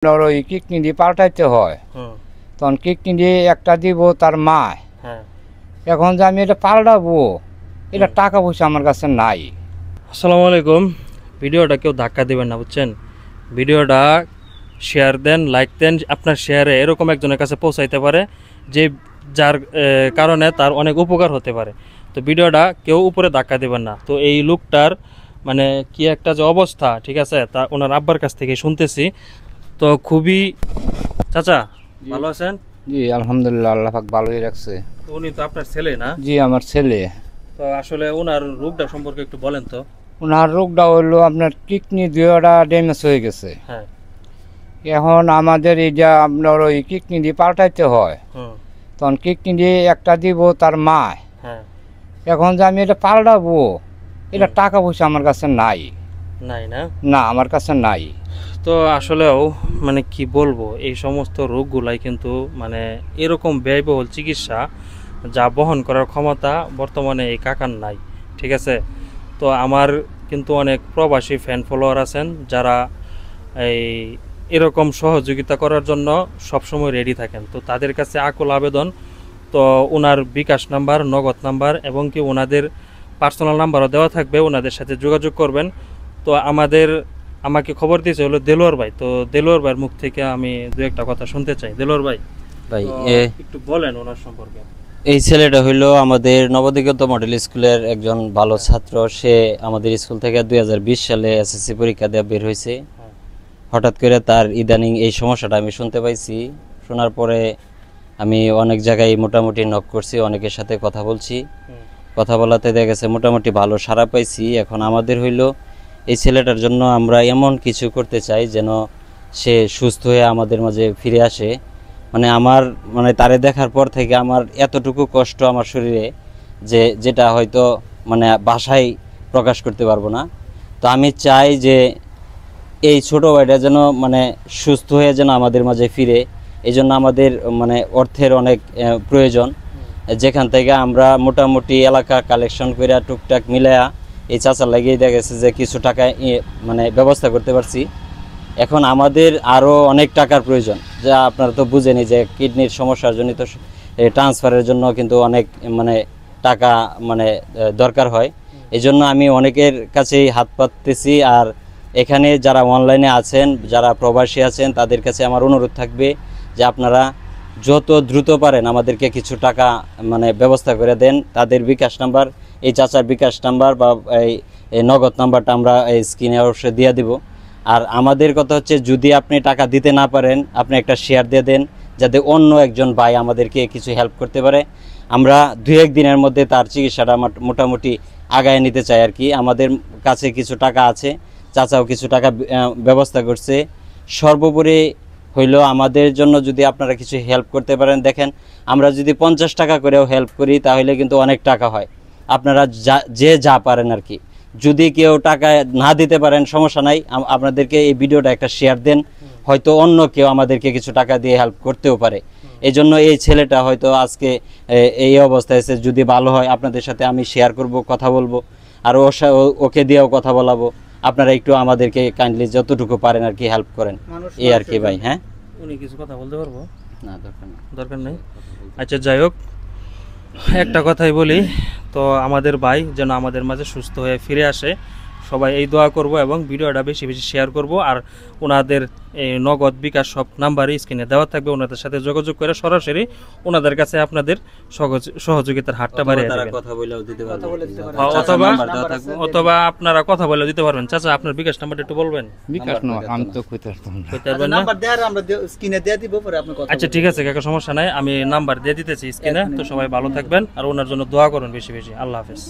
আপনার ওই কিডনি দিয়ে পাল্টাইতে হয়, তখন কিডনি দিয়ে একটা দিব তার মা। এখন যে আমি এটা পাল্টাবো, এটা টাকা পয়সা আমার কাছে নাই। আসসালামু আলাইকুম। ভিডিওটা কেউ ধাক্কা দেবেন না, বুঝছেন? ভিডিওটা শেয়ার দেন, লাইক দেন। আপনার শেয়ারে এরকম একজনের কাছে পৌঁছাইতে পারে যে যার কারণে তার অনেক উপকার হতে পারে। তো ভিডিওটা কেউ উপরে ধাক্কা দেবেন না। তো এই লোকটার মানে কি একটা যে অবস্থা, ঠিক আছে, তা ওনার আব্বার কাছ থেকে শুনতেছি। তো খুবই চাচা ভালো আছেন? জি আলহামদুলিল্লাহ, আল্লাহ পাক ভালোই রাখছে। তো উনি তো আপনার ছেলে না? জি আমার ছেলে। তো আসলে ওনার রোগটা সম্পর্কে একটু বলেন তো। ওনার রোগটা হইলো আপনার কিডনি দুইটা ড্যামেজ হয়ে গেছে। হ্যাঁ, এখন আমাদের এই যে আপনার ওই কিডনি দিয়ে পাল্টাইতে হয়, তখন কিডনি দিয়ে একটা দিব তার মা। হ্যাঁ, এখন যে আমি এটা পাল্টাবো, এটা টাকা পয়সা আমার কাছে নাই। নাই না? না, আমার কাছে নাই। তো আসলেও মানে কি বলবো, এই সমস্ত রোগগুলাই কিন্তু মানে এরকম ব্যয়বহুল চিকিৎসা যা বহন করার ক্ষমতা বর্তমানে এই কাকার নাই, ঠিক আছে? তো আমার কিন্তু অনেক প্রবাসী ফ্যান ফলোয়ার আছেন যারা এই এরকম সহযোগিতা করার জন্য সবসময় রেডি থাকেন। তো তাদের কাছে আকুল আবেদন, তো ওনার বিকাশ নাম্বার, নগদ নাম্বার এবং কি ওনাদের পার্সোনাল নাম্বারও দেওয়া থাকবে, ওনাদের সাথে যোগাযোগ করবেন। তো আমাকে খবর দিয়েছে হলো দেলোয়ার ভাই। তো দেলোয়ার ভাইয়ের মুখ থেকে আমি দু একটা কথা শুনতে চাই। দেলোয়ার ভাই একটু বলেন ওনার সম্পর্কে। এই ছেলেটা হইলো আমাদের নবদিগন্ত মডেল স্কুলের একজন ভালো ছাত্র। সে আমাদের স্কুল থেকে 2020 সালে এসএসসি পরীক্ষা দিয়ে বের হয়েছে। হঠাৎ করে তার ইদানিং এই সমস্যাটা আমি শুনতে পাইছি। শোনার পরে আমি অনেক জায়গায় মোটামুটি নক করছি, অনেকের সাথে কথা বলছি। কথা বলাতে দেখা গেছে মোটামুটি ভালো সাড়া পাইছি। এখন আমাদের হইলো এই ছেলেটার জন্য আমরা এমন কিছু করতে চাই যেন সে সুস্থ হয়ে আমাদের মাঝে ফিরে আসে। মানে তারে দেখার পর থেকে আমার এতটুকু কষ্ট আমার শরীরে যেটা হয়তো মানে ভাষায় প্রকাশ করতে পারবো না। তো আমি চাই যে এই ছোট ভাইটা যেন মানে সুস্থ হয়ে যেন আমাদের মাঝে ফিরে। এই জন্য আমাদের মানে অর্থের অনেক প্রয়োজন, যেখান থেকে আমরা মোটামুটি এলাকা কালেকশন করে টুকটাক মিলায়া এই চাচার লাগিয়ে দেখা গেছে যে কিছু টাকা মানে ব্যবস্থা করতে পারছি। এখন আমাদের আরও অনেক টাকার প্রয়োজন, যা আপনারা তো বুঝেনি যে কিডনির সমস্যার জনিত ট্রান্সফারের জন্য কিন্তু অনেক মানে টাকা মানে দরকার হয়। এই জন্য আমি অনেকের কাছেই হাত পাততেছি। আর এখানে যারা অনলাইনে আছেন, যারা প্রবাসী আছেন, তাদের কাছে আমার অনুরোধ থাকবে যে আপনারা যত দ্রুত পারেন আমাদেরকে কিছু টাকা মানে ব্যবস্থা করে দেন। তাদের বিকাশ নাম্বার, এই চাচার বিকাশ নাম্বার বা এই নগদ নাম্বারটা আমরা এই স্ক্রিনে অবশ্যই দিয়ে দিব। আর আমাদের কথা হচ্ছে, যদি আপনি টাকা দিতে না পারেন, আপনি একটা শেয়ার দিয়ে দেন যাতে অন্য একজন ভাই আমাদেরকে কিছু হেল্প করতে পারে। আমরা 2-1 দিনের মধ্যে তার চিকিৎসাটা মোটামুটি আগায় নিতে চাই আর কি। আমাদের কাছে কিছু টাকা আছে, চাচাও কিছু টাকা ব্যবস্থা করছে। সর্বোপরি হইল আমাদের জন্য যদি আপনারা কিছু হেল্প করতে পারেন, দেখেন আমরা যদি 50 টাকা করেও হেল্প করি তাহলে কিন্তু অনেক টাকা হয়। আপনারা যা পারেন আর কি। যদি কেউ টাকা না দিতে পারেন সমস্যা নাই, আপনাদেরকে এই ভিডিওটা একটা শেয়ার দেন, হয়তো অন্য কেউ আমাদেরকে কিছু টাকা দিয়ে হেল্প করতেও পারে। এই জন্য এই ছেলেটা হয়তো আজকে এই অবস্থায় আছে। যদি ভালো হয় আপনাদের সাথে আমি শেয়ার করব, কথা বলবো, আর ওকে দিয়েও কথা বলাবো। আপনারা একটু আমাদেরকে কাইন্ডলি যতটুকু পারেন আর কি হেল্প করেন, এই আর কি ভাই। হ্যাঁ, উনি কিছু কথা বলতে পারবো না? দরকার নেই। আচ্ছা, যাই হোক, একটা কথাই বলি, তো আমাদের ভাই যেন আমাদের মাঝে সুস্থ হয়ে ফিরে আসে, সবাই এই দোয়া করব এবং ভিডিওটা বেশি বেশি শেয়ার করব। আর ওনাদের এই নগদ বিকাশ সব নাম্বারই স্ক্রিনে দেওয়া থাকবে, ওনাদের সাথে যোগাযোগ করে সরাসরি ওনাদের কাছে আপনাদের সহযোগিতার হাতটা বাড়িয়ে দেবেন। অথবা আপনারা কথা বলে দিতে পারবেন। চাচা, আপনার বিকাশ নাম্বারটা একটু বলবেন? বিকাশ নয়, আমি তো কইতে পারতাম না। আচ্ছা ঠিক আছে কাকা, সমস্যা নাই, আমি নাম্বার দিয়ে দিতেছি স্ক্রিনে। তো সবাই ভালো থাকবেন আর ওনার জন্য দোয়া করুন বেশি বেশি। আল্লাহ হাফেজ।